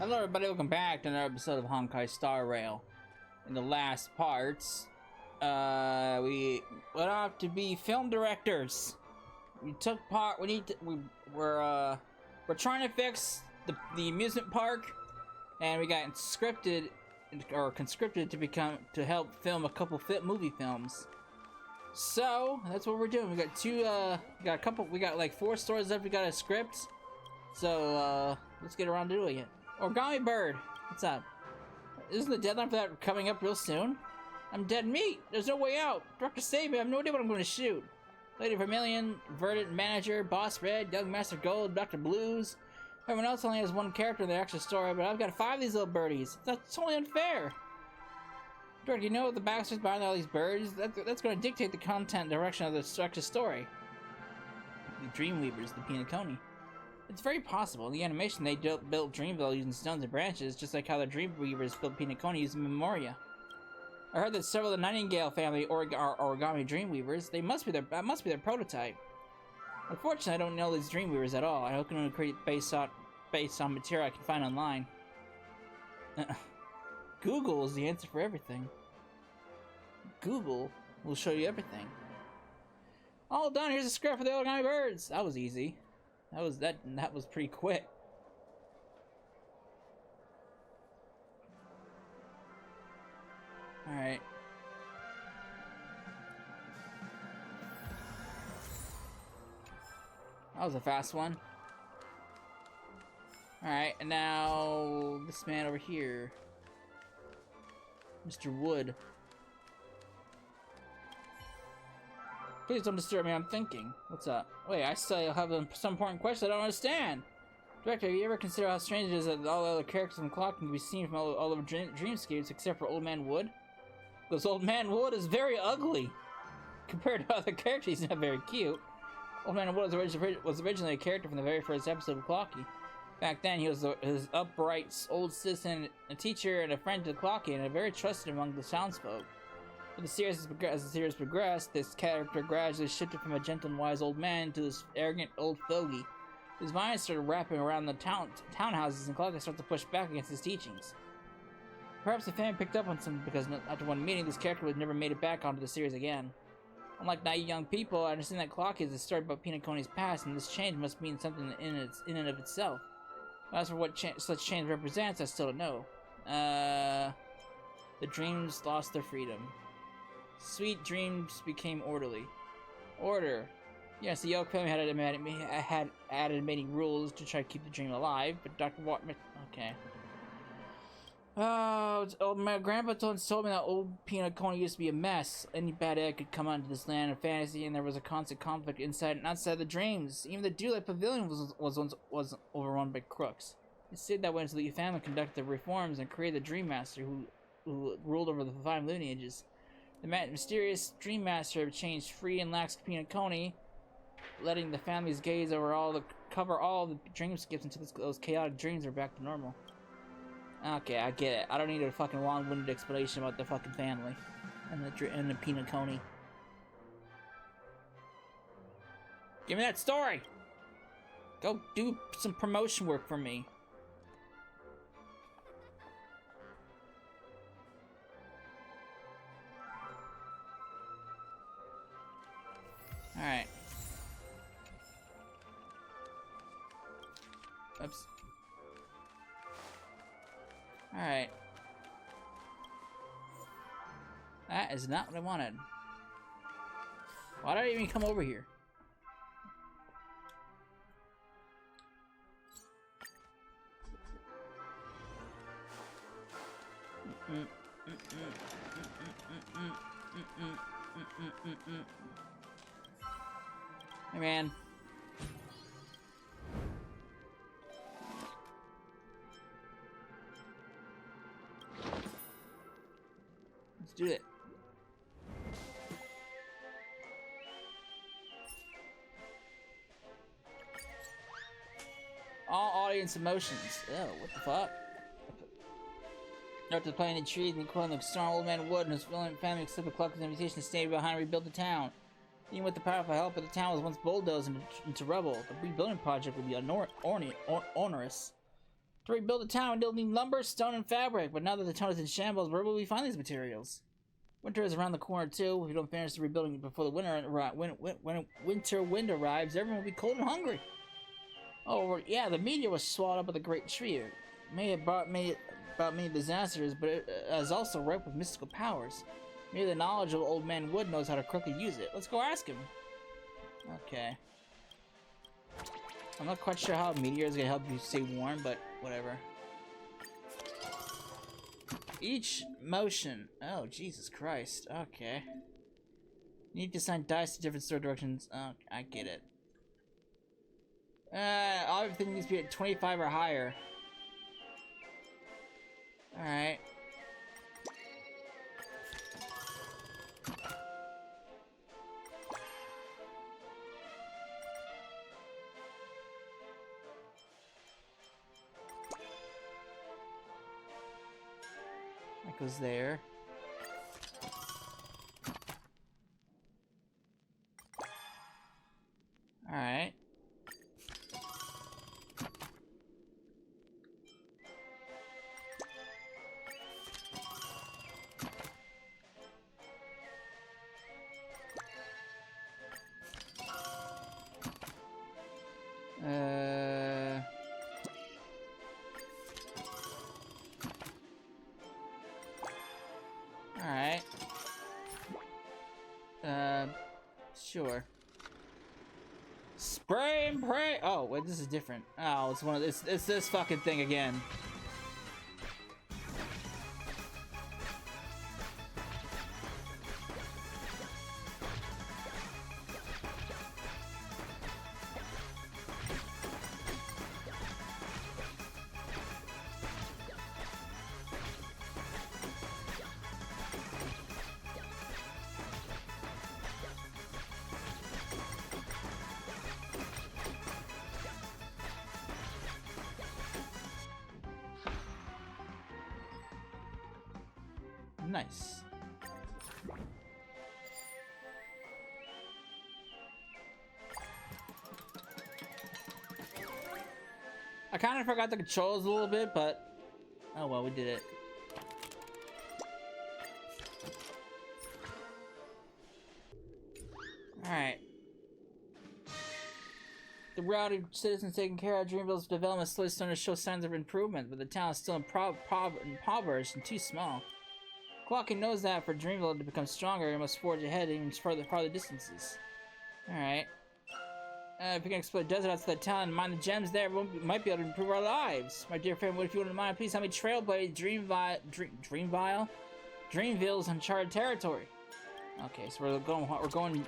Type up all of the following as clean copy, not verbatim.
Hello everybody, welcome back to another episode of Honkai Star Rail. In the last parts, we went off to be film directors. We took part, we're trying to fix the amusement park, and we got conscripted to help film a couple movie films. So, that's what we're doing. We got like 4 stories left, we got a script. So, let's get around to doing it. Origami Bird, what's up? Isn't the deadline for that coming up real soon? I'm dead meat. There's no way out. Director, save me. I have no idea what I'm going to shoot. Lady Vermilion, Verdant Manager, Boss Red, Young Master Gold, Dr. Blues. Everyone else only has 1 character in the actual story, but I've got 5 of these little birdies. That's totally unfair. Director, you know what the backstory behind all these birds? That's going to dictate the content and direction of the structured story. The Dreamweavers, the Pinaconi. It's very possible. In the animation, they built Dreamville using stones and branches, just like how the Dreamweavers built Pinaconi using Memoria. I heard that several of the Nightingale family are origami Dreamweavers. That must be their prototype. Unfortunately, I don't know these Dreamweavers at all. I can only create based on material I can find online. Google is the answer for everything. Google will show you everything. All done. Here's a script for the origami birds. That was easy. That was pretty quick. All right. That was a fast one. All right, and now this man over here, Mr. Wood. Please don't disturb me, I'm thinking. What's up? Wait, I still have some important question I don't understand. Director, have you ever considered how strange it is that all the other characters in the clock can be seen from all over Dreamscapes except for Old Man Wood? Because Old Man Wood is very ugly. Compared to other characters, he's not very cute. Old Man Wood was originally a character from the very first episode of Clocky. Back then, he was his upright old citizen, a teacher, and a friend to Clocky, and very trusted among the townsfolk. As the series progressed, this character gradually shifted from a gentle and wise old man to this arrogant old fogey. His vines started wrapping around the townhouses, and Clocky started to push back against his teachings. Perhaps the fan picked up on something because after one meeting, this character would never made it back onto the series again. Unlike naive young people, I understand that Clocky is a story about Pinaconi's past, and this change must mean something in and of itself. As for what such change represents, I still don't know. The dreams lost their freedom. Sweet dreams became orderly. Order. Yes, the Yoke family had added many rules to try to keep the dream alive, but Dr. Watman... Okay. Oh, my grandpa told me that old Pinaconi used to be a mess. Any bad egg could come onto this land of fantasy, and there was a constant conflict inside and outside the dreams. Even the Dewlight Pavilion was overrun by crooks. It said that when the family conducted the reforms and created the Dream Master who ruled over the 5 lineages. The mysterious Dream Master changed free and lax Pinaconi, letting the family's gaze cover all the dreamscapes until those chaotic dreams are back to normal. Okay, I get it. I don't need a fucking long-winded explanation about the fucking family and the Pinaconi. Give me that story! Go do some promotion work for me. Alright. Oops. Alright. That is not what I wanted. Why did I even come over here? Hey man. Let's do it. All audience emotions. Oh, what the fuck? After planting trees and quoting the strong Old Man Wood and his family accepted Clucker's invitation to stay behind and rebuild the town. Even with the powerful help of the town was once bulldozed into rubble, the rebuilding project would be onerous. To rebuild the town, we'll need lumber, stone, and fabric. But now that the town is in shambles, where will we find these materials? Winter is around the corner too. If we don't finish the rebuilding before the winter wind arrives, everyone will be cold and hungry. Oh yeah, the meteor was swallowed up with a great tree. It may have brought many disasters, but it is also ripe with mystical powers. Maybe the knowledge of Old Man Wood knows how to correctly use it. Let's go ask him. Okay. I'm not quite sure how a meteor is gonna help you stay warm, but whatever. Each motion. Oh, Jesus Christ. Okay. You need to assign dice to different sword directions. Oh, I get it. Everything needs to be at 25 or higher. Alright. That goes there. Alright. Alright. Sure. Spray and pray. Oh, wait, this is different. Oh, it's one of this. It's this fucking thing again. Nice. I kind of forgot the controls a little bit, but oh well, we did it. Alright. The rowdy citizens taking care of Dreamville's development is slowly starting to show signs of improvement, but the town is still impoverished and too small. Clocking knows that for Dreamville to become stronger, it must forge ahead even farther distances. Alright. If we can explore the desert outside the town and mine the gems there, we might be able to improve our lives. My dear friend, what if you wouldn't mind, please help me trailblaze Dreamville's uncharted territory. Okay, so we're going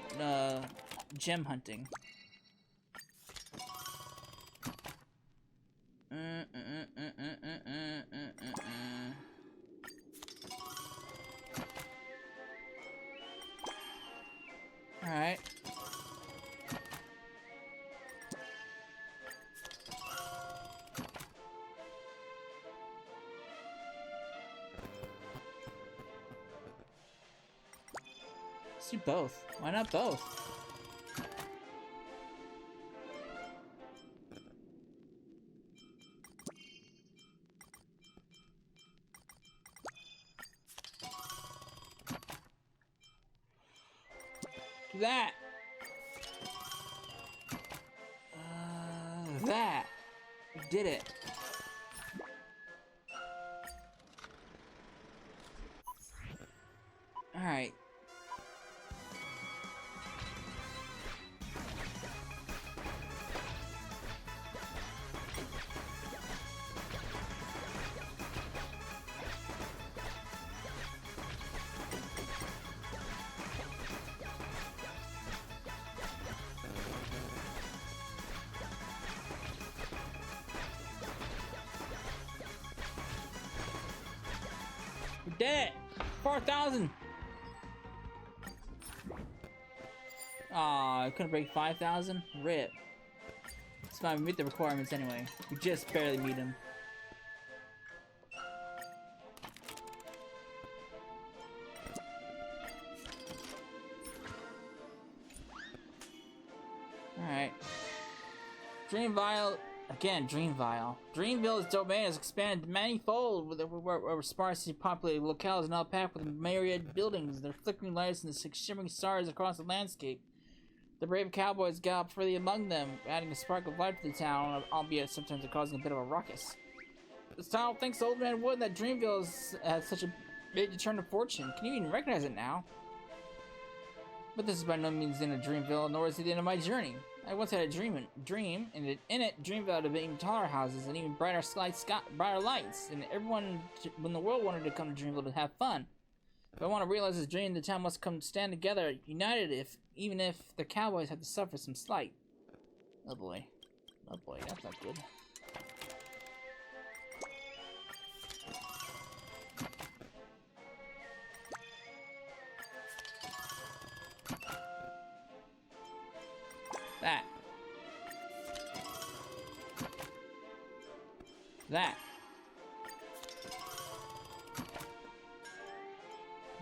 gem hunting. Alright. Let's do both. Why not both? Do that. That. We did it. Alright. We did it! 4,000! Aw, I couldn't break 5,000? RIP. It's fine, we meet the requirements anyway. We just barely meet them. Alright. Dreamville Again, Dreamville. Dreamville's domain has expanded manifold where sparsely populated locales now packed with myriad buildings, their flickering lights and the shimmering stars across the landscape. The brave cowboys gallop freely among them, adding a spark of life to the town, albeit sometimes causing a bit of a ruckus. This town thinks Old Man Wood that Dreamville has such a big turn of fortune. Can you even recognize it now? But this is by no means the end of Dreamville, nor is it the end of my journey. I once had a dream, and in it, Dreamville had even taller houses and even brighter lights, and everyone when the world wanted to come to Dreamville to have fun. If I want to realize this dream, the town must come stand together, united, even if the cowboys have to suffer some slight. Oh boy, that's not good. That. That.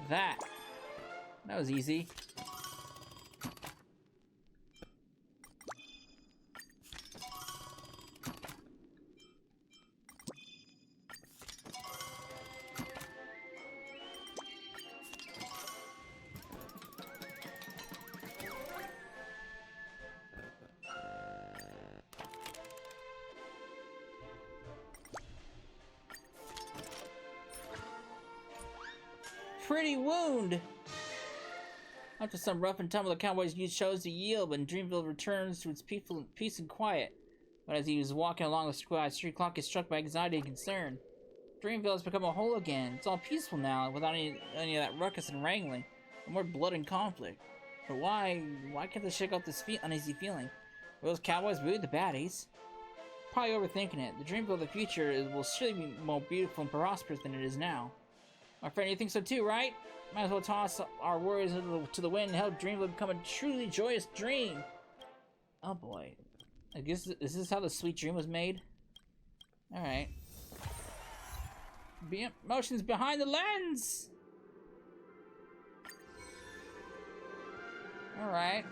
That. That was easy. Pretty wound! After some rough and tumble, the cowboys chose to yield when Dreamville returns to its peace and quiet. But as he was walking along the street clock is struck by anxiety and concern. Dreamville has become a whole again. It's all peaceful now, without any of that ruckus and wrangling. No more blood and conflict. But why can't they shake off this uneasy feeling? Were those cowboys really the baddies? Probably overthinking it. The Dreamville of the future will surely be more beautiful and prosperous than it is now. My friend, you think so too, right? Might as well toss our worries to the wind and help Dreamville become a truly joyous dream. Oh boy. I guess, is this how the sweet dream was made? Alright. Motion's behind the lens! Alright.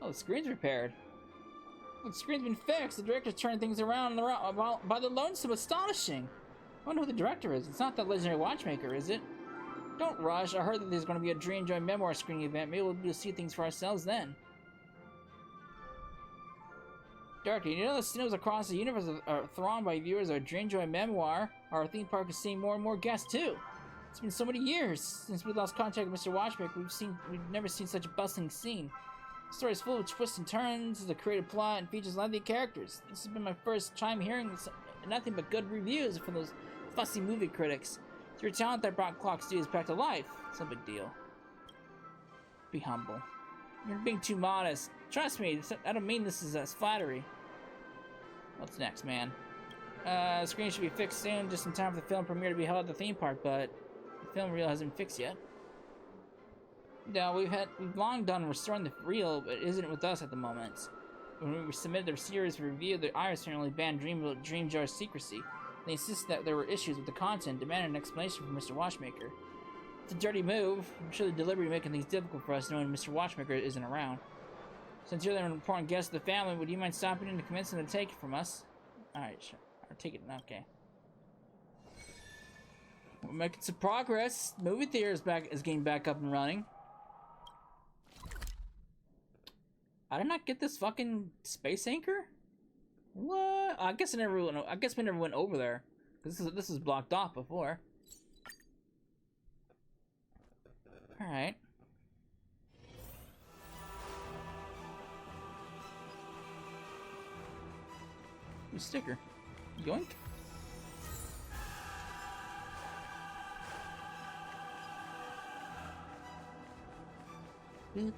Oh, the screen's repaired. The screen's been fixed. The director's turned things around by the lonesome. Astonishing. I wonder who the director is. It's not that legendary watchmaker, is it? Don't rush. I heard that there's going to be a Dream Joy memoir screening event. Maybe we'll be able to see things for ourselves then. Director, you know the cinemas across the universe are thronged by viewers of Dream Joy memoir. Our theme park is seeing more and more guests too. It's been so many years since we lost contact with Mr. Watchmaker. We've never seen such a bustling scene. The story is full of twists and turns, the creative plot, and features lively characters. This has been my first time hearing nothing but good reviews from those fussy movie critics. It's your talent that brought Clock Studios back to life. It's no big deal. Be humble. You're being too modest. Trust me, I don't mean this as flattery. What's next, man? The screen should be fixed soon, just in time for the film premiere to be held at the theme park, but the film reel hasn't been fixed yet. No, we've long done restoring the reel, but it isn't with us at the moment. When we submitted the series for review, the Irish only banned Dream Jar's secrecy. They insisted that there were issues with the content, demanded an explanation from Mr. Watchmaker. It's a dirty move. I'm sure the delivery making things difficult for us knowing Mr. Watchmaker isn't around. Since you're an important guest of the family, would you mind stopping in to convince him to take it from us? Alright, sure. I'll take it. Okay. We're making some progress. Movie theater is getting back up and running. I did not get this fucking space anchor? What? I guess we never went over there. This is blocked off before. Alright. New sticker. Yoink. Boop.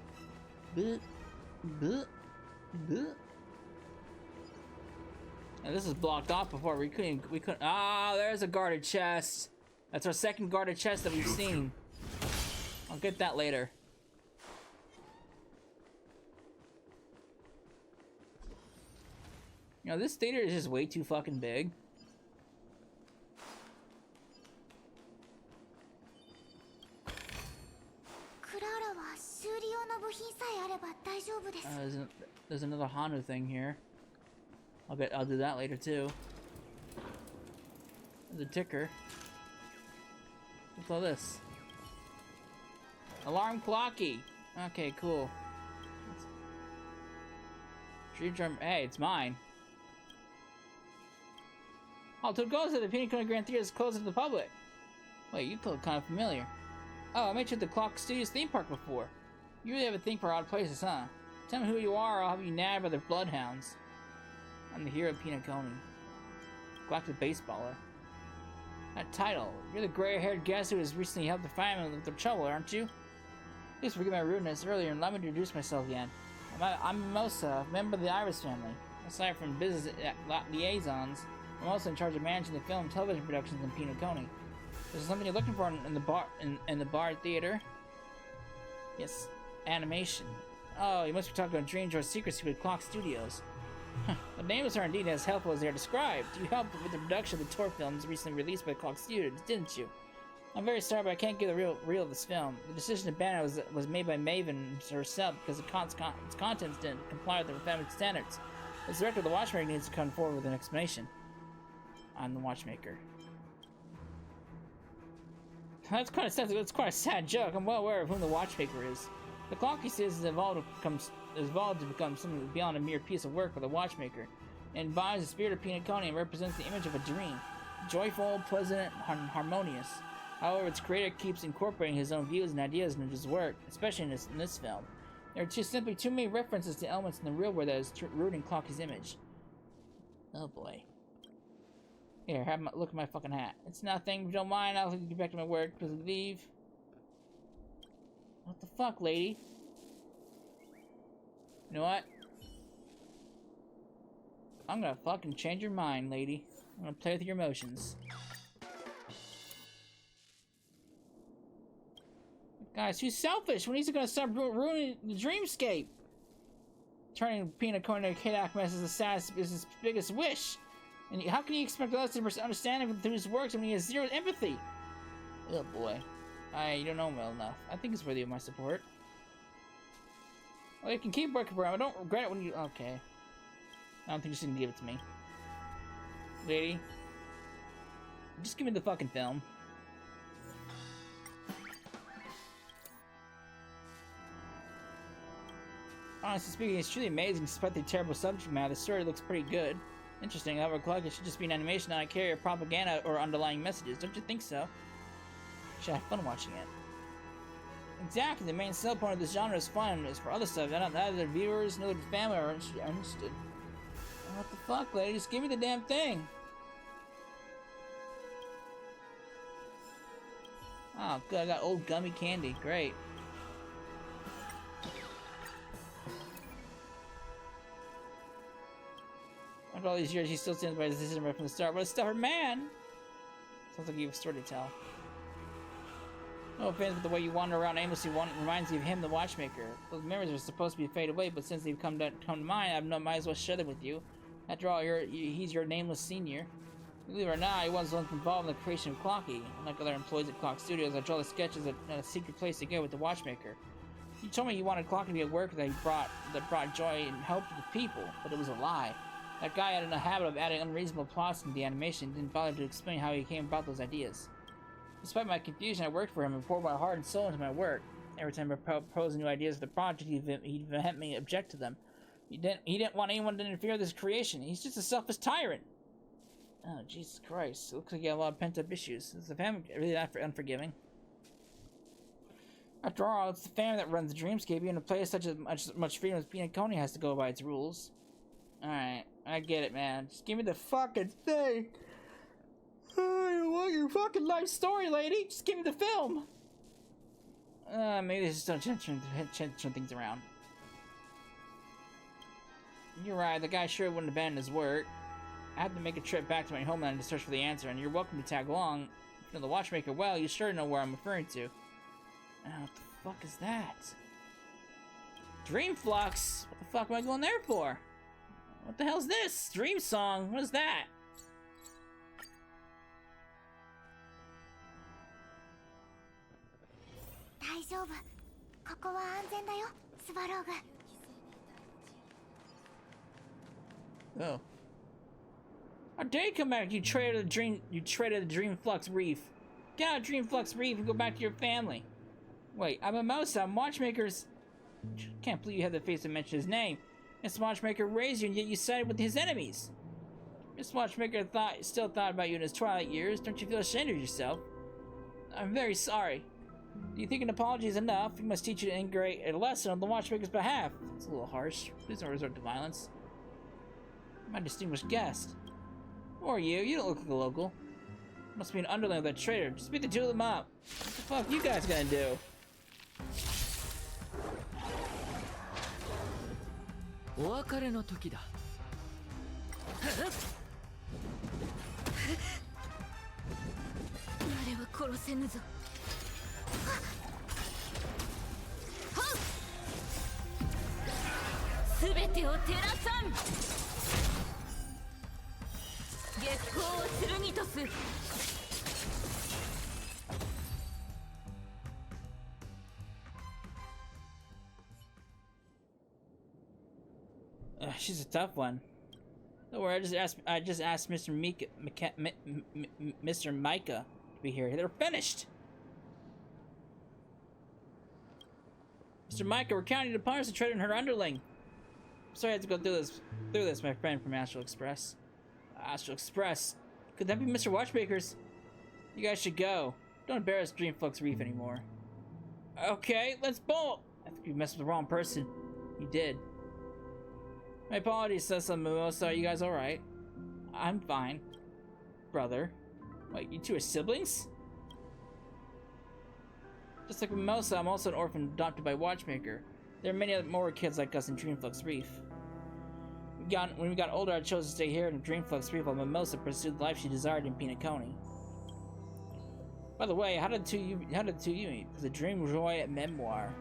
Boop. Boop. Boop. And this is blocked off before. We couldn't. Ah, there's a guarded chest. That's our second guarded chest that we've seen. I'll get that later. You know, this theater is just way too fucking big. There's another Hanu thing here. I'll do that later too. The ticker. What's all this? Alarm clocky. Okay, cool. Dream drum. Hey, it's mine. Oh, to go to the Peanut Cone Grand Theater is closed to the public. Wait, you look kind of familiar. Oh, I met you at the Clock Studios theme park before. You really have a thing for odd places, huh? Tell me who you are, or I'll have you nabbed by the bloodhounds. I'm the hero of Peanut Cone. Galactic Baseballer. That title. You're the gray-haired guest who has recently helped the firemen with their trouble, aren't you? Please forgive my rudeness earlier and let me introduce myself again. I'm Mimosa, a member of the Iris family. Aside from business liaisons, I'm also in charge of managing the film and television productions in Peanut Cone. Is there something you're looking for in the bar theater? Yes, animation. Oh, you must be talking about Dreamjoy's secrecy with Clock Studios. The names are indeed as helpful as they are described. You helped with the production of the tour films recently released by Clock Studios, didn't you? I'm very sorry, but I can't give the real of this film. The decision to ban it was made by Maven herself because its contents didn't comply with the family standards. As director, the Watchmaker needs to come forward with an explanation. I'm the Watchmaker. That's quite a sad. That's quite a sad joke. I'm well aware of whom the Watchmaker is. The Clocky Series has evolved to become something beyond a mere piece of work for the Watchmaker. It embodies the spirit of Peanut Cone and represents the image of a dream, joyful, pleasant, and harmonious. However, its creator keeps incorporating his own views and ideas into his work, especially in this film. There are simply too many references to elements in the real world that is rooted in Clocky's image. Oh boy. Here, look at my fucking hat. It's nothing. If you don't mind, I'll get back to my work. Please leave. What the fuck, lady? You know what? I'm gonna fucking change your mind, lady. I'm gonna play with your emotions. Guys, who's selfish? When he's gonna stop ruining the dreamscape? Turning Peanut Cone into Kid Mess is his biggest wish. And how can you expect us to understand him through his works when he has zero empathy? Oh boy. You don't know him well enough. I think he's worthy of my support. Well, you can keep working for him. I don't regret it when you... Okay. I don't think you should give it to me. Lady. Just give me the fucking film. Honestly speaking, it's truly amazing despite the terrible subject matter. The story looks pretty good. Interesting, however, Clock, it should just be an animation, not carry a propaganda or underlying messages. Don't you think so? Should have fun watching it. Exactly, the main sell point of this genre is fun. As for other stuff, neither the viewers nor the family are interested. What the fuck, lady? Just give me the damn thing. Oh, good. I got old gummy candy. Great. After all these years, he still stands by his decision right from the start. But a stubborn man! Sounds like you have a story to tell. No offense, but the way you wander around aimlessly reminds me of him, the Watchmaker. Those memories are supposed to be fade away, but since they've come to mind, I might as well share them with you. After all, he's your nameless senior. Believe it or not, he was once involved in the creation of Clocky. Unlike other employees at Clock Studios, I draw the sketches at a secret place to go with the Watchmaker. He told me he wanted Clocky to be a work that brought joy and help to the people, but it was a lie. That guy had a habit of adding unreasonable plots into the animation and didn't bother to explain how he came about those ideas. Despite my confusion, I worked for him and poured my heart and soul into my work. Every time I proposed new ideas for the project, he'd vehemently object to them. He didn't want anyone to interfere with his creation. He's just a selfish tyrant. Oh, Jesus Christ. It looks like you have a lot of pent-up issues. Is the family really that unforgiving? After all, it's the family that runs the dreamscape. Even a place such as much freedom as Peanut Cone has to go by its rules. Alright, I get it, man. Just give me the fucking thing. I don't want your fucking life story, lady. Just give me the film. Maybe this is don't turn things around. You're right. The guy sure wouldn't abandon his work. I have to make a trip back to my homeland to search for the answer, and you're welcome to tag along. If you know the Watchmaker well, you sure know where I'm referring to. What the fuck is that? Dream Flux? What the fuck am I going there for? What the hell's this? Dream Song? What is that? Oh. How dare you come back, you traitor to the Dreamflux Reef. Get out of Dreamflux Reef and go back to your family. Wait, I'm a mouse, I'm Watchmaker's... Can't believe you had the face to mention his name. Miss Watchmaker raised you and yet you sided with his enemies. Miss Watchmaker still thought about you in his twilight years. Don't you feel ashamed of yourself? I'm very sorry. Do you think an apology is enough? You must teach you to integrate a lesson on the Watchmaker's behalf. It's a little harsh. Please don't resort to violence. My distinguished guest. Who are you? You don't look like a local. Must be an underling of that traitor. Just beat the two of them up. What the fuck you guys gonna do? お別れの時だ。我は殺せぬぞ。すべてを照らさん。月光を剣とす。She's a tough one. Don't worry, I just asked Mr. Mr. Micah to be here. They're finished. Mr. Micah, we're counting to punish the traitor and her underling. Sorry I had to go through this, my friend from Astral Express. Astral Express? Could that be Mr. Watchmaker's? You guys should go. Don't embarrass Dreamflux Reef anymore. Okay, let's bolt! I think you messed with the wrong person. You did. My apologies, Cessa and Mimosa. Are you guys alright? I'm fine. Brother. Wait, you two are siblings? Just like Mimosa, I'm also an orphan adopted by Watchmaker. There are many other more kids like us in Dreamflux Reef. When we got older, I chose to stay here in Dreamflux Reef while Mimosa pursued the life she desired in Pinacone. By the way, how did the two you meet? It was a Dream Joy memoir.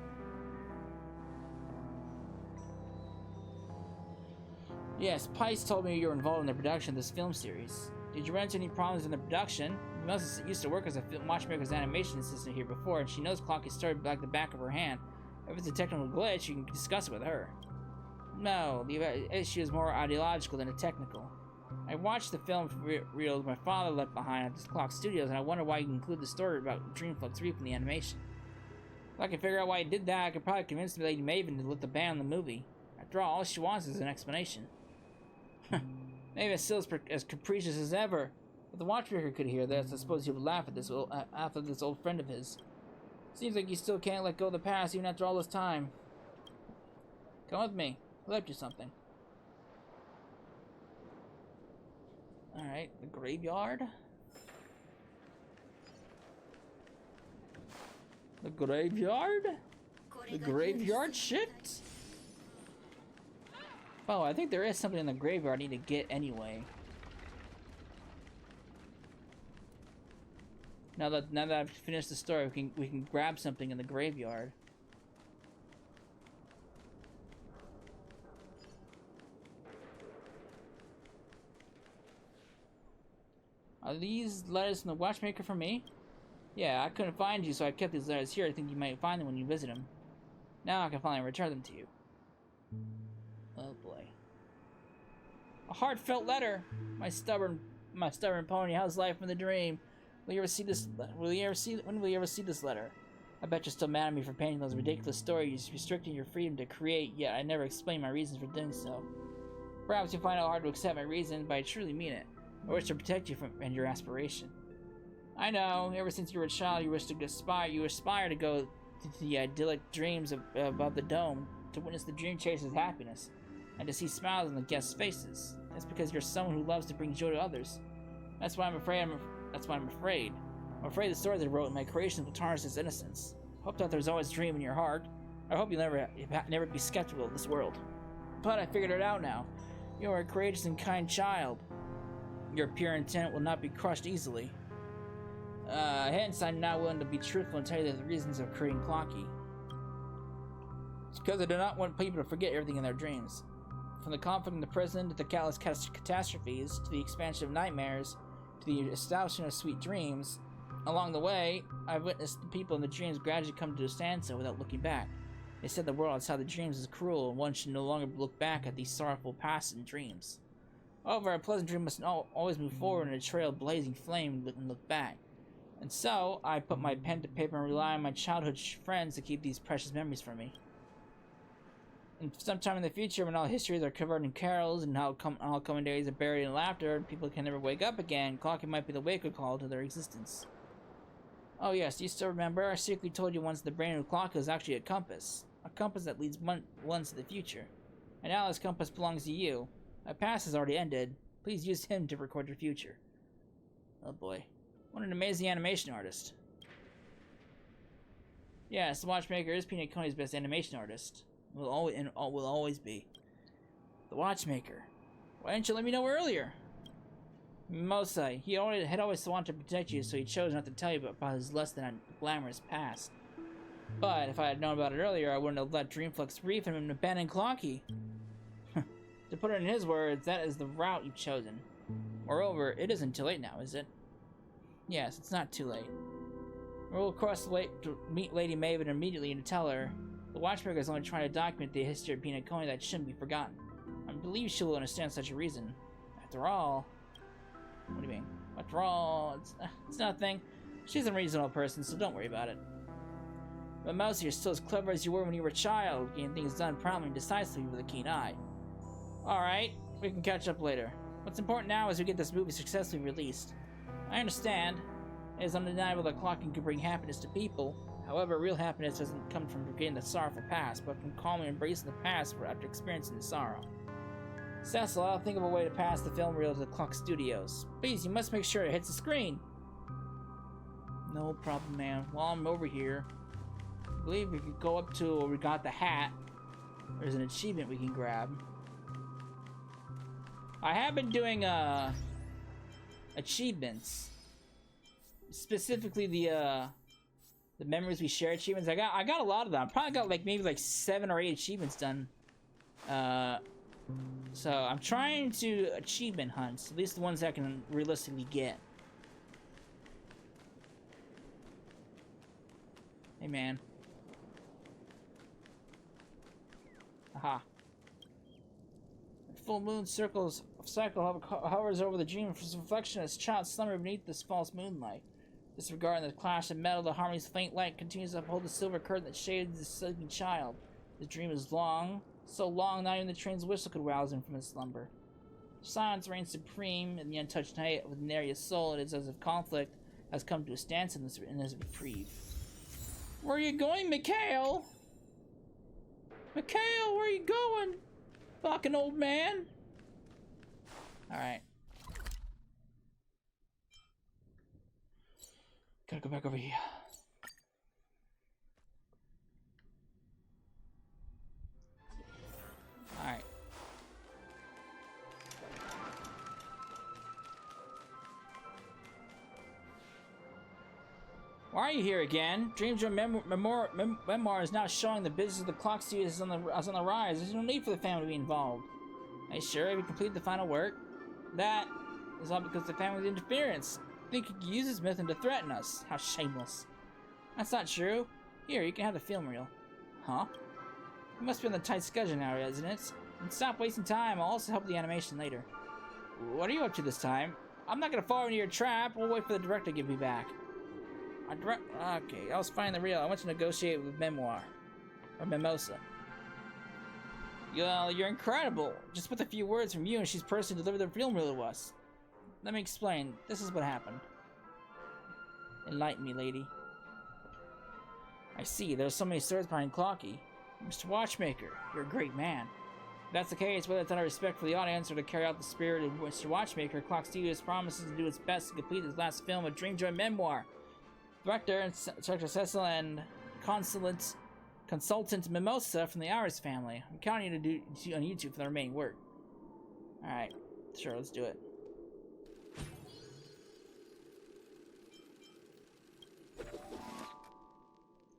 Yes, Pice told me you were involved in the production of this film series. Did you run into any problems in the production? Mimosa used to work as a Watchmaker's animation assistant here before, and she knows clock is started like the back of her hand. If it's a technical glitch, you can discuss it with her. No, the issue is more ideological than a technical. I watched the film reels my father left behind at the Clock Studios, and I wonder why you include the story about Dreamflux Reef in the animation. If I could figure out why he did that, I could probably convince Lady Maven to let the ban on the movie. After all she wants is an explanation. Maybe it's still as capricious as ever. If the Watchmaker could hear this, I suppose he would laugh at this old friend of his. Seems like you still can't let go of the past even after all this time. Come with me. I'll let you something. Alright, the graveyard. The graveyard? The graveyard shit? Oh, I think there is something in the graveyard I need to get anyway. Now that I've finished the story, we can grab something in the graveyard. Are these letters from the Watchmaker for me? Yeah, I couldn't find you, so I kept these letters here. I think you might find them when you visit him. Now I can finally return them to you. Oh boy. A heartfelt letter. My stubborn pony. How's life in the dream? Will you ever see this? When will you ever see this letter? I bet you're still mad at me for painting those ridiculous stories, restricting your freedom to create. Yet I never explained my reasons for doing so. Perhaps you find it hard to accept my reasons, but I truly mean it. I wish to protect you and your aspiration. I know. Ever since you were a child, you aspire to go to the idyllic dreams above the dome, to witness the dream chaser's happiness, and to see smiles on the guests' faces. That's because you're someone who loves to bring joy to others. That's why I'm afraid. I'm afraid the stories I wrote in my creations will tarnish his innocence. I hope that there's always a dream in your heart. I hope you'll never be skeptical of this world. But I figured it out now. You are a courageous and kind child. Your pure intent will not be crushed easily. Hence, I'm now willing to be truthful and tell you the reasons of creating Clocky. It's because I do not want people to forget everything in their dreams. From the conflict in the prison, to the countless catastrophes, to the expansion of nightmares, to the establishment of sweet dreams, along the way, I've witnessed the people in the dreams gradually come to a standstill without looking back. They said the world outside the dreams is cruel, and one should no longer look back at these sorrowful past and dreams. However, a pleasant dream must always move forward in a trail of blazing flame and look back. And so, I put my pen to paper and rely on my childhood friends to keep these precious memories for me. And sometime in the future, when all histories are covered in carols and all coming days are buried in laughter and people can never wake up again, clocking might be the wake-up call to their existence. Oh yes, do you still remember? I secretly told you once the brain of the clock is actually a compass that leads one to the future. And now this compass belongs to you. My past has already ended. Please use him to record your future. Oh boy. What an amazing animation artist. Yes, the Watchmaker is Peanut Coney's best animation artist. Will always be. The Watchmaker. Why didn't you let me know earlier? Mimosa, he had always wanted to protect you, so he chose not to tell you about his less than glamorous past. But if I had known about it earlier, I wouldn't have let Dreamflux brief him and abandon Clocky. To put it in his words, that is the route you've chosen. Moreover, it isn't too late now, is it? Yes, it's not too late. We'll across the lake to meet Lady Maven immediately and to tell her the Watchmaker is only trying to document the history of Peanut Coney that shouldn't be forgotten. I believe she will understand such a reason. After all... What do you mean? After all, it's nothing. She's a reasonable person, so don't worry about it. But Mousy, you're still as clever as you were when you were a child, getting things done promptly and decisively with a keen eye. Alright, we can catch up later. What's important now is we get this movie successfully released. I understand. It is undeniable that clocking can bring happiness to people. However, real happiness doesn't come from forgetting the sorrowful past, but from calmly embracing the past after experiencing the sorrow. Cecil, I'll think of a way to pass the film reel to the Clock Studios. Please, you must make sure it hits the screen. No problem, man. While I'm over here, I believe we could go up to where we got the hat. There's an achievement we can grab. I have been doing achievements, specifically the memories we share achievements. I got a lot of them. I probably got maybe 7 or 8 achievements done. So I'm trying to achievement hunt, at least the ones I can realistically get. Hey man. Aha. Full moon cycle hovers over the dream for reflection as child slumber beneath this false moonlight. Disregarding the clash of metal, the harmony's faint light continues to uphold the silver curtain that shades the sleeping child. The dream is long, so long not even the train's whistle could rouse him from his slumber. Silence reigns supreme in the untouched night with Neria's soul. It is as if conflict has come to a standstill in this reprieve. Where are you going, Mikhail? Mikhail, where are you going? Fucking old man. Alright. Gotta go back over here. Alright. Why are you here again? Dreams Memoir is now showing the business of the Clock Studios is on the rise. There's no need for the family to be involved. Are you sure we completed the final work? That is all because of the family's interference. They could use this method to threaten us. How shameless. That's not true. Here, you can have the film reel. Huh? It must be on the tight schedule now, isn't it? And stop wasting time. I'll also help the animation later. What are you up to this time? I'm not gonna fall into your trap. We'll wait for the director to give me back. Okay, I was finding the reel. I want to negotiate with Memoir. Or Mimosa. You're incredible. Just with a few words from you and she's personally delivered the film reel to us. Let me explain. This is what happened. Enlighten me, lady. I see. There's so many swords behind Clocky. Mr. Watchmaker, you're a great man. If that's the case, whether it's out of respect for the audience or to carry out the spirit of Mr. Watchmaker, Clock Studios promises to do its best to complete his last film, A Dreamjoy Memoir. Director and Director Cecil and consultant Mimosa from the Iris family. I'm counting you to do on YouTube for the remaining work. Alright, sure, let's do it.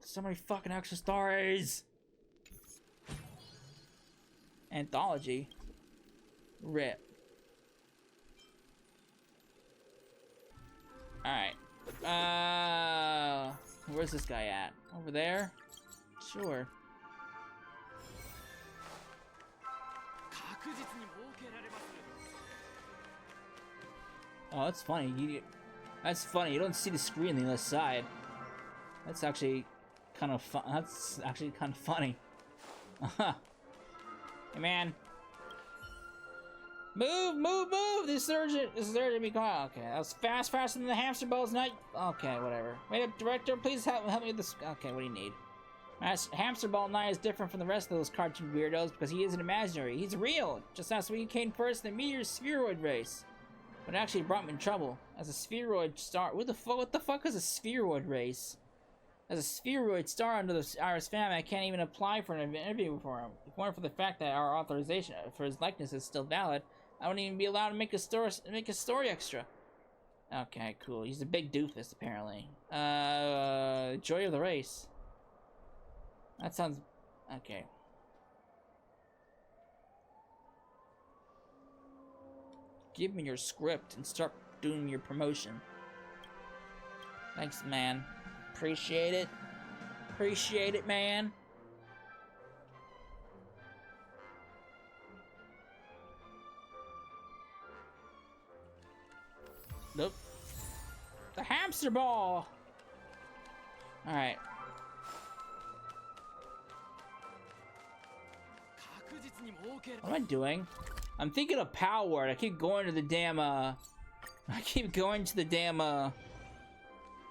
So many fucking extra stories! Anthology. Rip. Alright. Where's this guy at? Over there? Sure. Oh, that's funny. That's funny. You don't see the screen on the other side. That's actually kind of fun. That's actually kind of funny. Hey, man. Move, move, move! This urgent me going. Okay, that was faster than the hamster ball's night. Okay, whatever. Wait up, director, please help me with this. Okay, what do you need? Hamster ball night is different from the rest of those cartoon weirdos because he isn't imaginary. He's real. Just last week he came first in the meteor spheroid race, but it actually brought me in trouble. As a spheroid star, what the fuck is a spheroid race? As a spheroid star under the Iris family, I can't even apply for an interview for him. If it weren't for the fact that our authorization for his likeness is still valid, I wouldn't even be allowed to make a story extra. Okay, cool. He's a big doofus, apparently. Joy of the race. That sounds... okay. Give me your script and start doing your promotion. Thanks, man. Appreciate it. Appreciate it, man. Nope. The hamster ball! Alright. What am I doing? I'm thinking of Power Word. I keep going to the damn,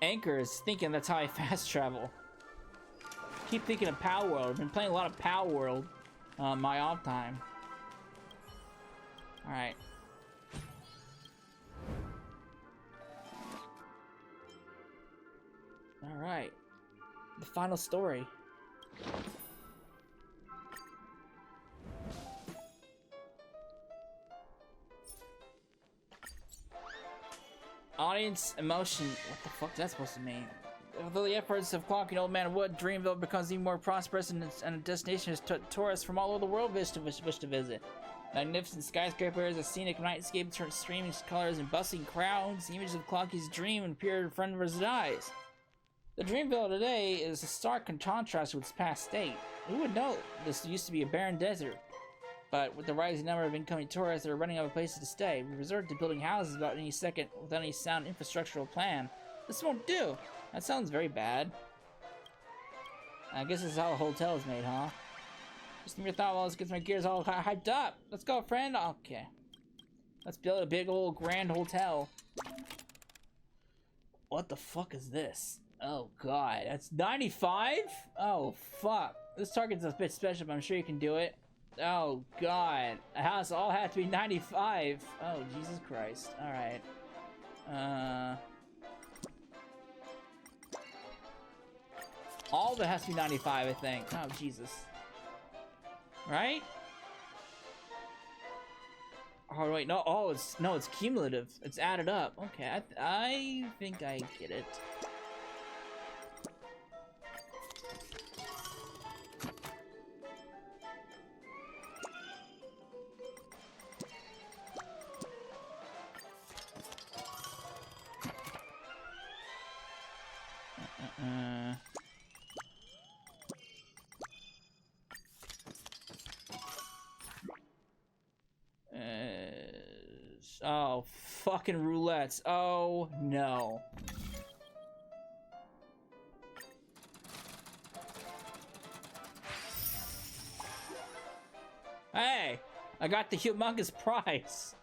anchors, thinking that's how I fast travel. Keep thinking of Power World. I've been playing a lot of Power World my off time. Alright. Alright. The final story. Audience emotion. What the fuck is that supposed to mean? Although the efforts of clocking Old Man Wood, Dreamville becomes even more prosperous and a destination has tourists from all over the world wish to visit. Magnificent skyscrapers, a scenic nightscape turns streaming colors and bustling crowds. The images of Clocky's dream appear in front of his eyes. The Dreamville today is a stark contrast with its past state. Who would know this used to be a barren desert? But with the rising number of incoming tourists, they're running out of places to stay. We resort to building houses without any sound infrastructural plan. This won't do. That sounds very bad. I guess this is how a hotel is made, huh? Just give me a thought while this gets my gears all hyped up. Let's go, friend. Okay. Let's build a big old grand hotel. What the fuck is this? Oh god, that's 95? Oh fuck. This target's a bit special, but I'm sure you can do it. Oh god. A house all had to be 95. Oh Jesus Christ. Alright. All of it has to be 95, I think. Oh Jesus. Right? Oh wait, no. Oh, it's cumulative. It's added up. Okay, I think I get it. Oh, fucking roulettes. Oh, no. Hey, I got the humongous prize.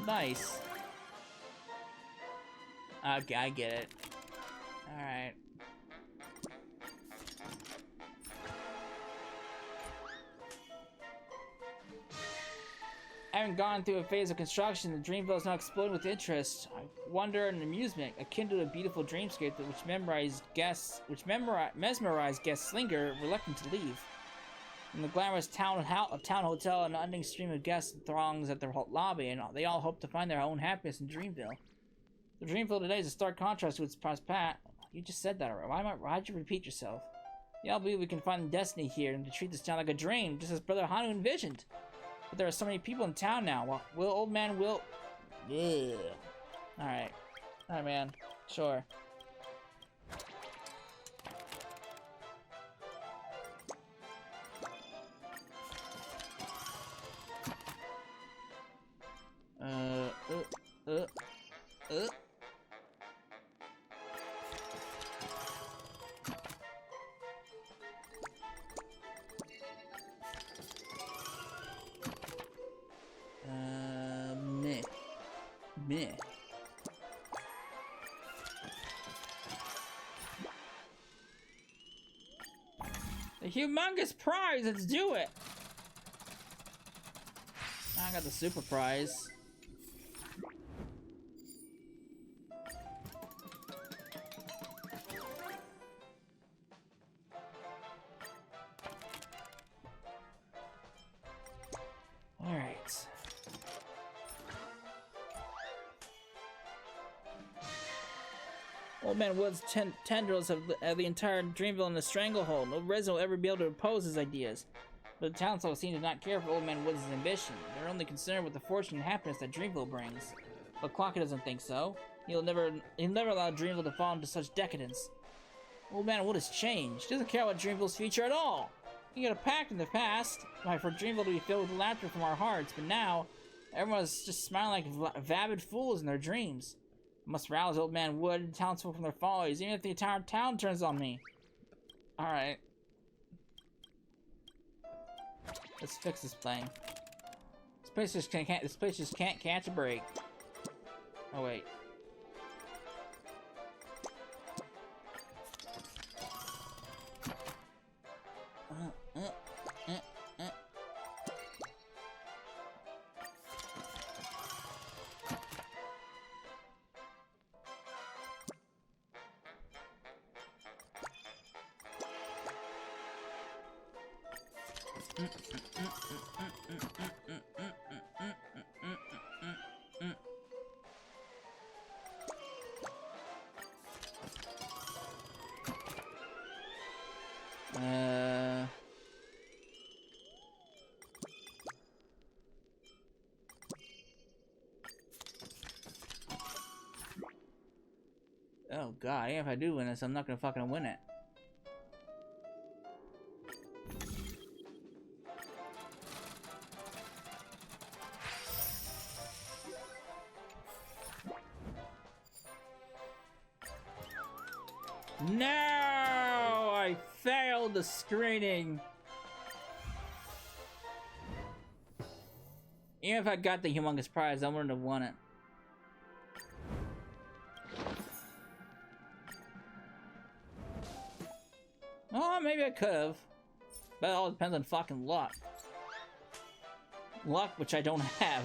Nice. Okay, I get it. Alright. Having gone through a phase of construction, the Dreamville is now exploding with interest, wonder, and amusement, akin to a beautiful dreamscape that which mesmerized guests linger, reluctant to leave. In the glamorous town hotel, an unending stream of guests throngs at their lobby, and they all hope to find their own happiness in Dreamville. The Dreamville today is a stark contrast to its past. You just said that already. Why'd you repeat yourself? Yeah, I believe we can find destiny here and to treat this town like a dream, just as Brother Hanu envisioned. But there are so many people in town now. Well, old man will... Yeah. Alright. Alright, man. Sure. Meh. The humongous prize, let's do it! I got the super prize. Alright. Old Man Wood's tendrils have the entire Dreamville in a stranglehold. No resident will ever be able to oppose his ideas. But the townsfolk seem to not care for Old Man Wood's ambition. They're only concerned with the fortune and happiness that Dreamville brings. But Clocky doesn't think so. He'll never allow Dreamville to fall into such decadence. Old Man Wood has changed. He doesn't care about Dreamville's future at all. He got a pact in the past for Dreamville to be filled with laughter from our hearts, but now everyone's just smiling like vapid fools in their dreams. I must rouse Old Man Wood and townsfolk from their follies, even if the entire town turns on me. Alright. Let's fix this thing. This place just can't catch a break. Oh wait. Oh god, even if I do win this, I'm not gonna fucking win it. No! I failed the screening! Even if I got the humongous prize, I wouldn't have won it. Oh, maybe I could have. But it all depends on fucking luck. Luck, which I don't have.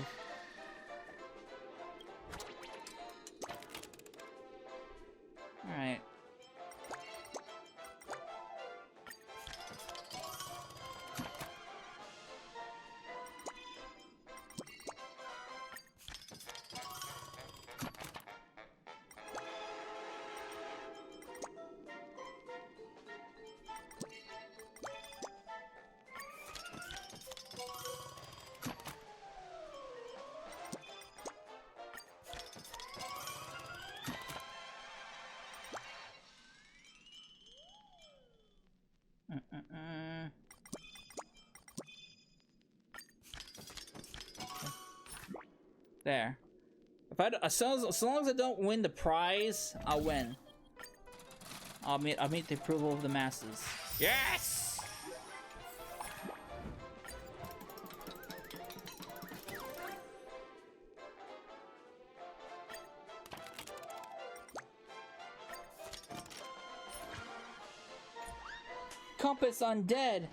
Alright. There. If I as long as I don't win the prize, I'll win. I'll meet the approval of the masses. Yes! Compass undead.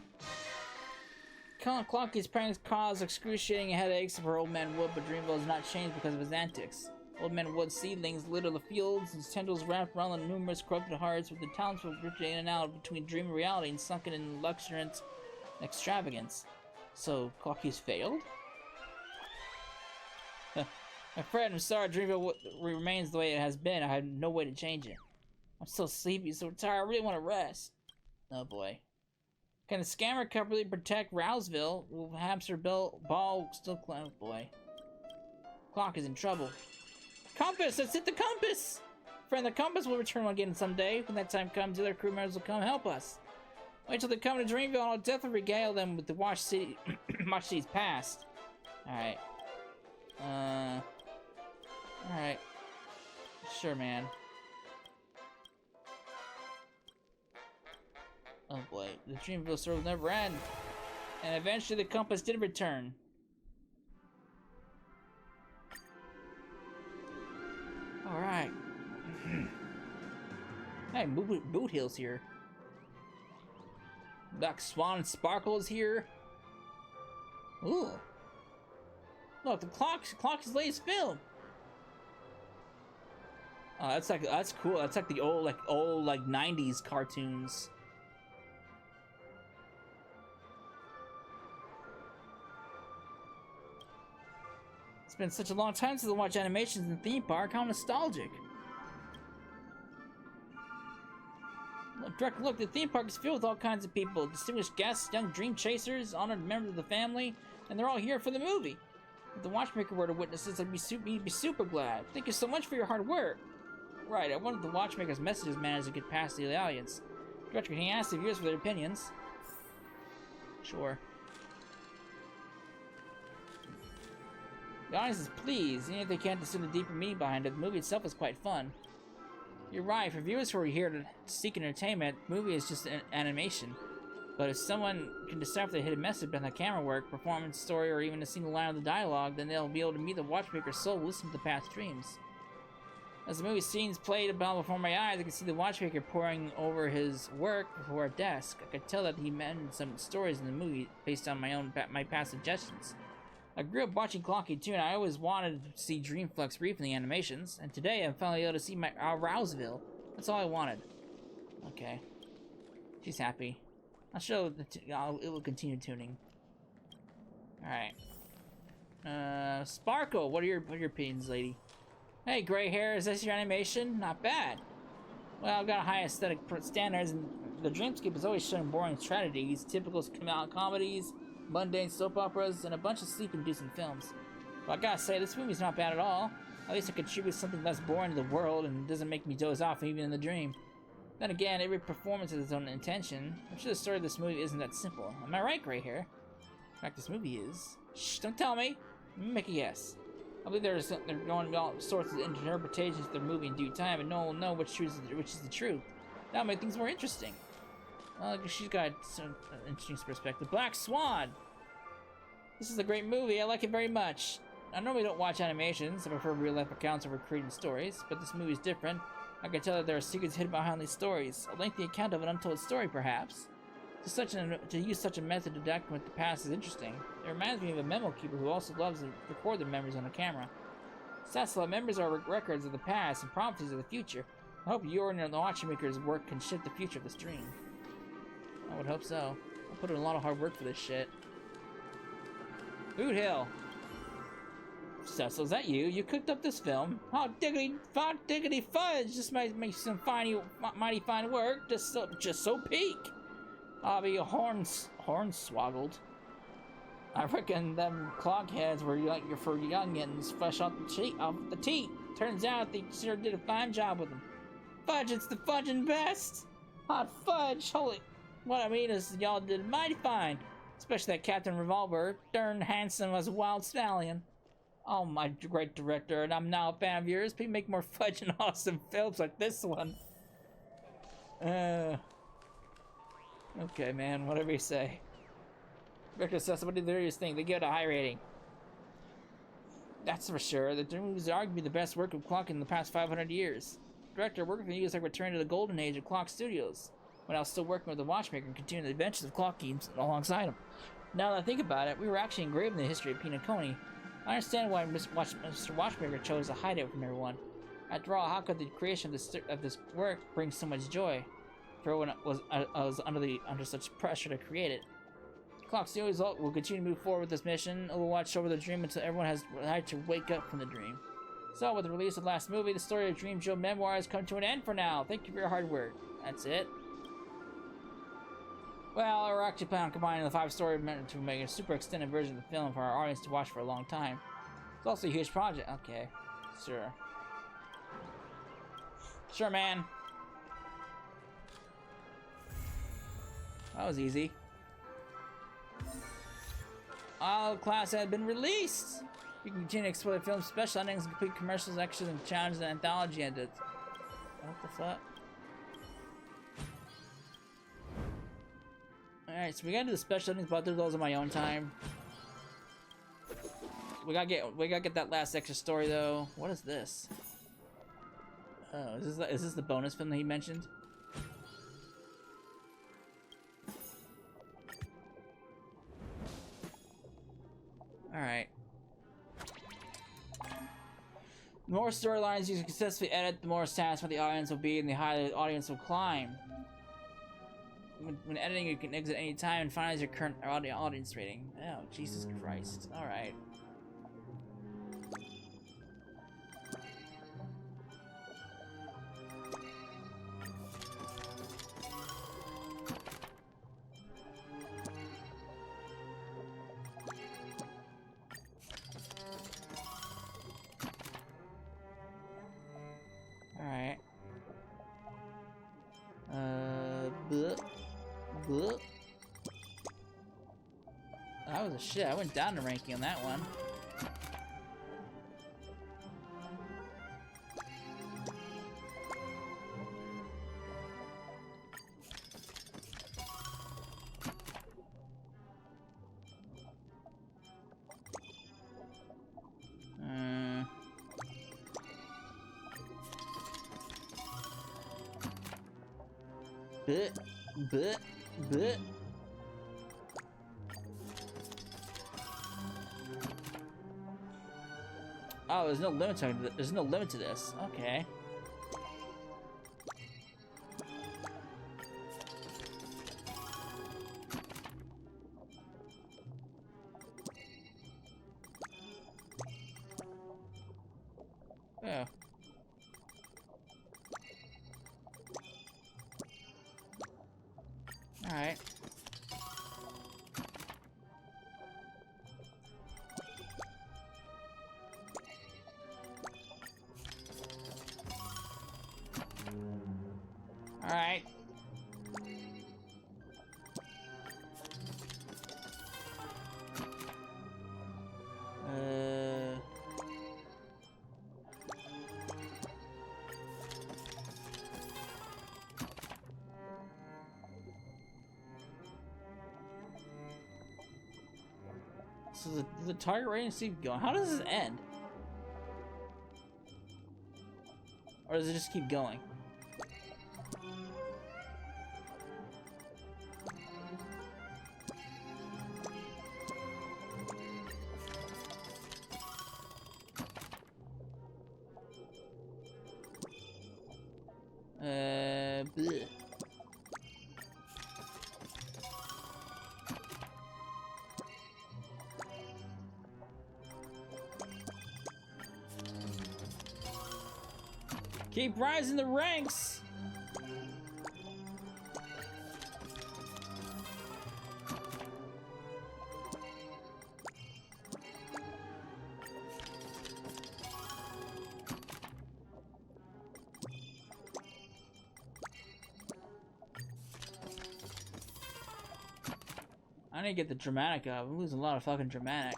Clocky's pranks cause excruciating headaches for Old Man Wood, but Dreamville has not changed because of his antics. Old Man Wood's seedlings litter the fields, his tendrils wrap around the numerous corrupted hearts, with the townsfolk drifting in and out between dream and reality and sunken in luxuriance and extravagance. So, Clocky's failed? My friend, I'm sorry Dreamville remains the way it has been. I have no way to change it. I'm so sleepy, so tired, I really want to rest. Oh boy. Can the scammer company protect Rouseville? Will Hamster Ball still climb? Oh boy. Clock is in trouble. Compass! Let's hit the compass! Friend, the compass will return again someday. When that time comes, the other crew members will come help us. Wait till they come to Dreamville and I'll definitely regale them with the Watch City's past. Alright. Alright. Sure, man. Oh boy, the Dreamville story will never end. And eventually the compass did return. Alright. Hey, Boot Hill's here. Black Swan Sparkle's here. Ooh. Look, the clock's latest film. Oh, that's cool. That's like the old 90s cartoons. It's been such a long time since I watched animations in the theme park. How nostalgic. Look, the theme park is filled with all kinds of people. Distinguished guests, young dream chasers, honored members of the family, and they're all here for the movie. If the watchmaker were to witness this, he'd be super glad. Thank you so much for your hard work. Right, I wanted the watchmaker's messages managed to get past the audience. Director, can he ask the viewers for their opinions? Sure. The audience is pleased, even if they can't discern the deeper meaning behind it. The movie itself is quite fun. You're right, for viewers who are here to seek entertainment, the movie is just an animation. But if someone can decipher the hidden message behind the camera work, performance, story, or even a single line of the dialogue, then they'll be able to meet the watchmaker's soul and listen to the past dreams. As the movie scenes played about before my eyes, I could see the watchmaker poring over his work before a desk. I could tell that he meant some stories in the movie based on my past suggestions. I grew up watching Clocky too, and I always wanted to see Dreamflux brief in the animations, and today I'm finally able to see my Rouseville. That's all I wanted. Okay. She's happy. I'll show it will continue tuning. Alright. Sparkle, what are your opinions, lady? Hey, gray hair, is this your animation? Not bad. Well, I've got high aesthetic standards, and the Dreamscape is always showing boring tragedies, typical comedies, mundane soap operas, and a bunch of sleep-inducing films. But I gotta say, this movie's not bad at all. At least it contributes something less boring to the world and doesn't make me doze off even in the dream. Then again, every performance has its own intention. I'm sure the story of this movie isn't that simple. Am I right, gray hair? In fact, this movie is. Shh, don't tell me. Make a guess. I believe they're going all sorts of interpretations of their movie in due time, and no one will know which is the truth. That'll make things more interesting. Well, she's got some interesting perspective. Black Swan! This is a great movie. I like it very much. I normally don't watch animations. I prefer real-life accounts over creating stories, but this movie is different. I can tell that there are secrets hidden behind these stories. A lengthy account of an untold story, perhaps. To use such a method to document the past is interesting. It reminds me of a memo keeper who also loves to record their memories on a camera. Sasla, memories are records of the past and prophecies of the future. I hope your and the watchmaker's work can shape the future of this dream. I would hope so. I put in a lot of hard work for this shit. Boot Hill. Cecil, is that you? You cooked up this film? Oh, diggity fudge! This might make some mighty fine work. Just so peak. I'll be hornswoggled. I reckon them clogheads were like for youngins fresh off the teat. Turns out they sure did a fine job with them. Fudge, it's the fudging best. Hot fudge, holy. What I mean is, y'all did mighty fine. Especially that Captain Revolver, darn handsome as a wild stallion. Oh, my great director, and I'm now a fan of yours. Please make more fudge and awesome films like this one. Okay, man, whatever you say. Director says, what did the readers think? They give it a high rating. That's for sure. The Dream movies are arguably the best work of Clock in the past 500 years. Director, working for you is like returning to the golden age of Clock Studios, when I was still working with the Watchmaker and continuing the adventures of Clock games alongside him. Now that I think about it, we were actually engraved in the history of Pinocchio. I understand why Mr. Watchmaker chose to hide it from everyone. After all, how could the creation of this work bring so much joy? For everyone was under such pressure to create it. Clock Studios will continue to move forward with this mission. It will watch over the dream until everyone has had to wake up from the dream. So, with the release of the last movie, the story of Dream Joe Memoir has come to an end for now. Thank you for your hard work. That's it. Well, we're actually planning on combining the 5-story to make a super extended version of the film for our audience to watch for a long time. It's also a huge project. Okay, sure. Sure, man. That was easy. All class had been released. You can continue to explore the film's special endings, complete commercials, extras, and challenges and anthology edits. What the fuck? Alright, so we gotta do the special endings, but I'll do those on my own time. We gotta get that last extra story though. What is this? Oh, is this the bonus film that he mentioned? Alright. The more storylines you successfully edit, the more satisfied the audience will be and the higher the audience will climb. When editing, you can exit any time and finalize your current audience rating. Oh, Jesus Christ. Alright. Alright. Bleh. That was a shit. I went down to ranking on that one. Bleh. Oh, there's no limit to this. Okay. Yeah. All right. All right. So the target range keeps going. How does this end? Or does it just keep going? Bleh. Keep rising the ranks! I need to get the dramatic up. I'm losing a lot of fucking dramatic.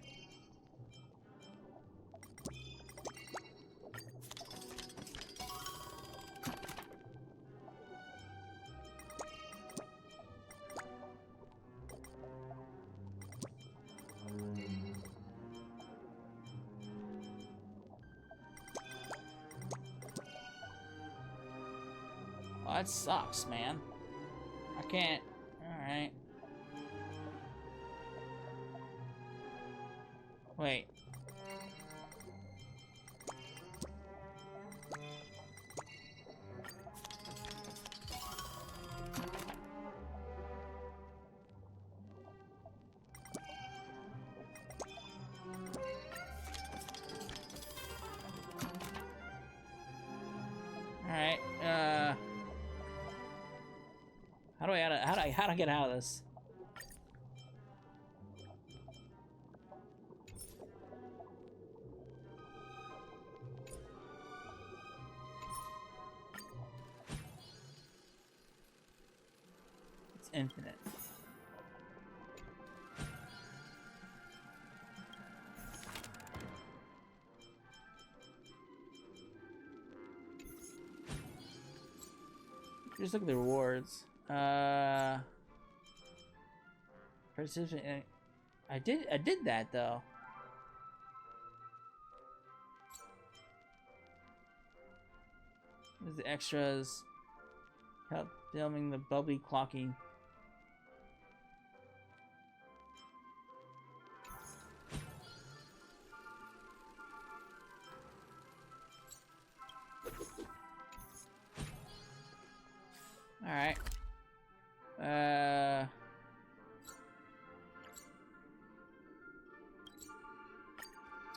Oh, that sucks, man. I can't. Alright. Wait. Alright, how do I get out of this? It's infinite. Just look at the rewards. Participant. I did that though. There's the extras. Help filming the bubbly clocking. Alright. Let's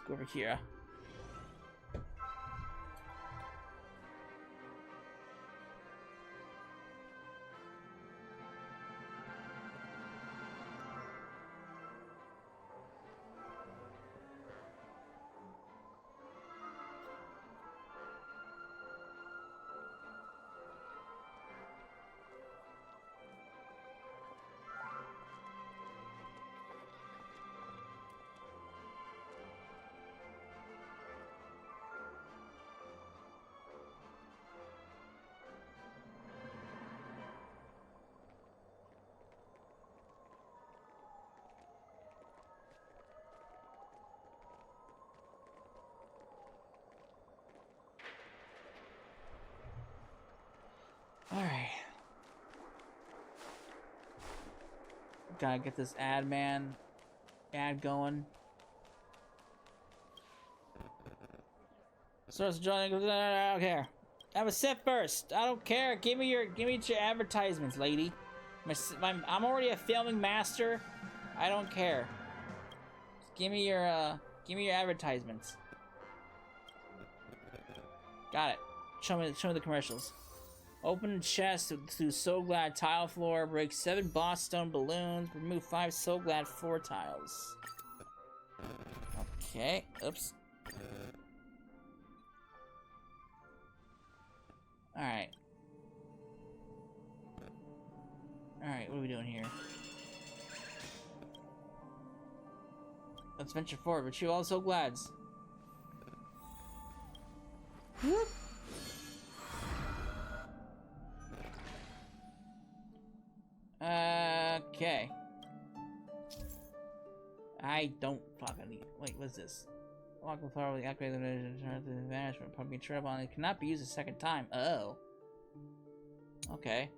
go over here. Alright. Gotta get this ad going. Source joining. I don't care. Have a sip first. I don't care. Give me your advertisements, lady. I'm already a filming master. I don't care. Just give me your advertisements. Got it. Show me the commercials. Open chest through So Glad tile floor. Break 7 boss stone balloons. Remove 5 So Glad floor tiles. Okay. Oops. Alright. Alright, what are we doing here? Let's venture forward. Retrieve all So Glads. Whoop. Okay. I don't fucking need. Wait, what's this? Walk with power with the upgrade the management pumping treble on it cannot be used a second time. Oh. Okay.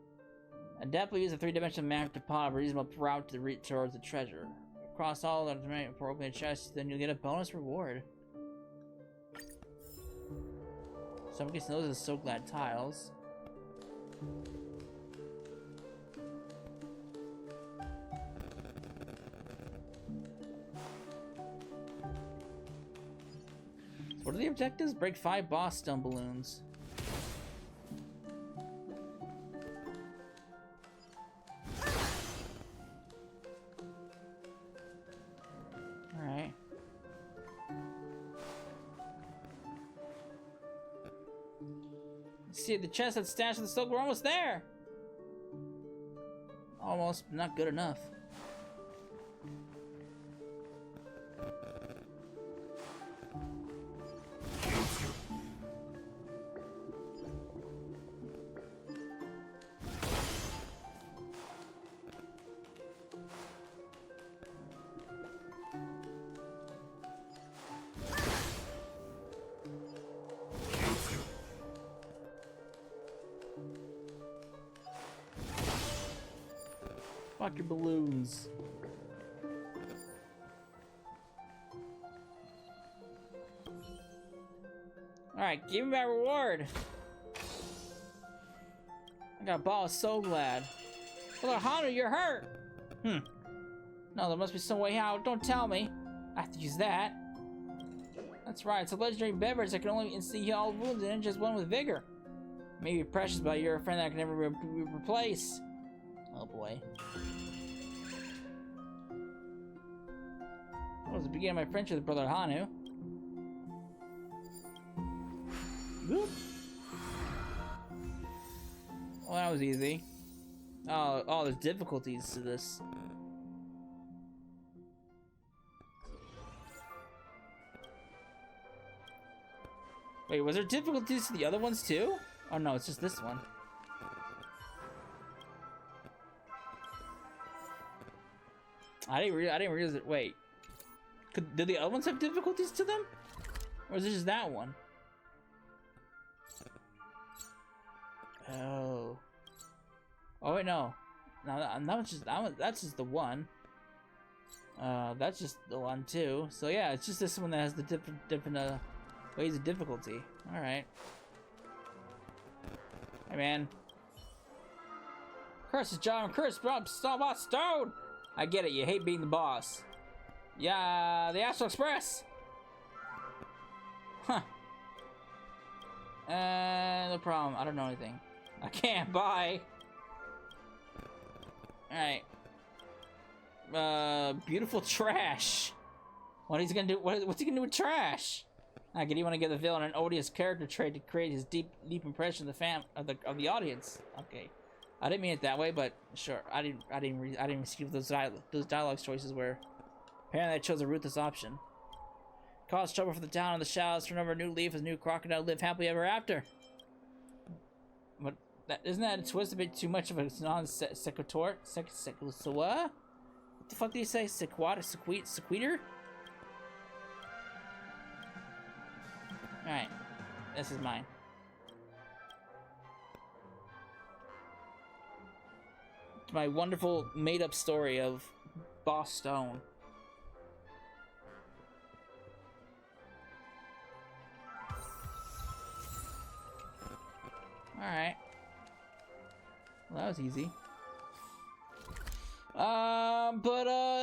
Adeptly use a 3-dimensional map to pop a reasonable route to reach towards the treasure. Across all the domain for opening a chest, then you'll get a bonus reward. So I'm guessing those are the So Glad tiles. What are the objectives? Break 5 boss stone balloons. Alright. See the chest that's stashed in the silk. We're almost there. Almost, not good enough. Fuck your balloons. Alright, give me my reward. I got a ball of So Glad. Brother Hanu, you're hurt! No, there must be some way out. Don't tell me. I have to use that. That's right, it's a legendary beverage that can only instantly heal all wounds and just one with vigor. Maybe precious, but you're a friend that I can never replace. Oh boy. That was the beginning of my friendship with Brother Hanu. Whoop. Well, that was easy. Oh, there's difficulties to this. Wait, was there difficulties to the other ones too? Oh no, it's just this one. I didn't realize it. Wait, did the other ones have difficulties to them, or is it just that one? Oh. Oh wait, no. No, that's just the one. That's just the one too. So yeah, it's just this one that has the different ways of difficulty. All right. Hey man. Curse is John. Curse, boss Stone. I get it. You hate being the boss. Yeah, the Astral Express. Huh. No problem. I don't know anything. I can't buy. Alright. Beautiful trash. What he's gonna do? What's he gonna do with trash? I get you want to give the villain an odious character trait to create his deep impression of the audience. Okay, I didn't mean it that way, but sure. I didn't see what those dialogue choices were. Apparently, I chose a ruthless option. Cause trouble for the town and the shadows. Turn over a new leaf as new crocodile live happily ever after. But isn't that a twist a bit too much of a non-sequitur? So what? What the fuck do you say? Sequitur? Alright. This is mine. It's my wonderful made-up story of Boss Stone. Alright. Well, that was easy.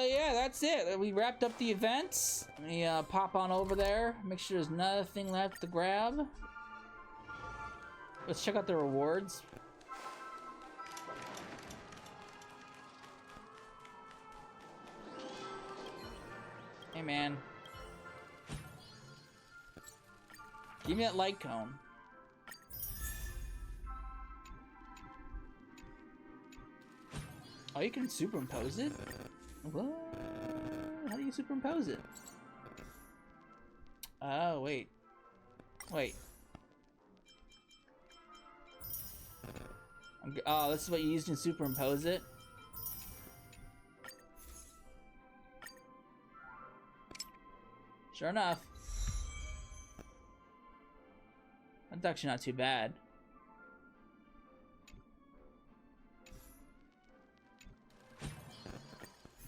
Yeah, that's it. We wrapped up the events. Let me pop on over there. Make sure there's nothing left to grab. Let's check out the rewards. Hey, man. Give me that light cone. Oh, you can superimpose it? What? How do you superimpose it? Oh, wait. Wait. Oh, this is what you use to superimpose it? Sure enough. That's actually not too bad.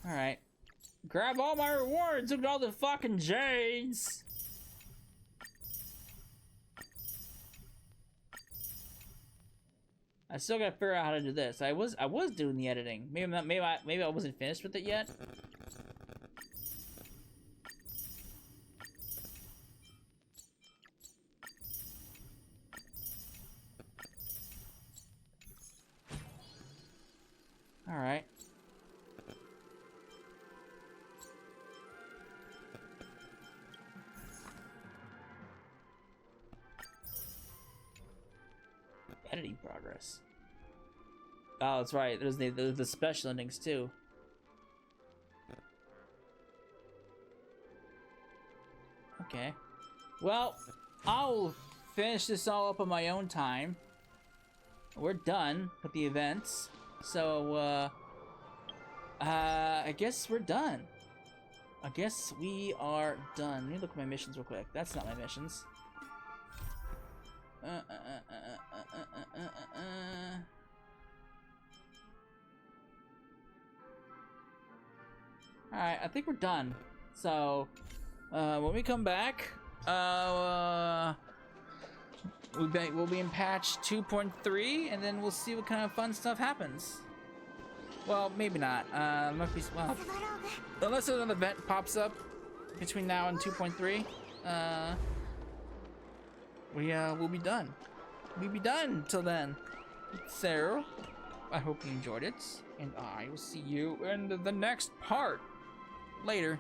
Alright. Grab all my rewards! Look at all the fucking jades! I still gotta figure out how to do this. I was doing the editing. Maybe I wasn't finished with it yet. Alright. Editing progress. Oh, that's right. There's the special endings too. Okay. Well, I'll finish this all up on my own time. We're done with the events. So, I guess we're done. I guess we are done. Let me look at my missions real quick. That's not my missions. Alright, I think we're done. So, when we come back, we'll be in patch 2.3, and then we'll see what kind of fun stuff happens. Well, maybe not. Might be, well, unless another event pops up between now and 2.3, we'll be done. We'll be done till then. So, I hope you enjoyed it, and I will see you in the next part. Later.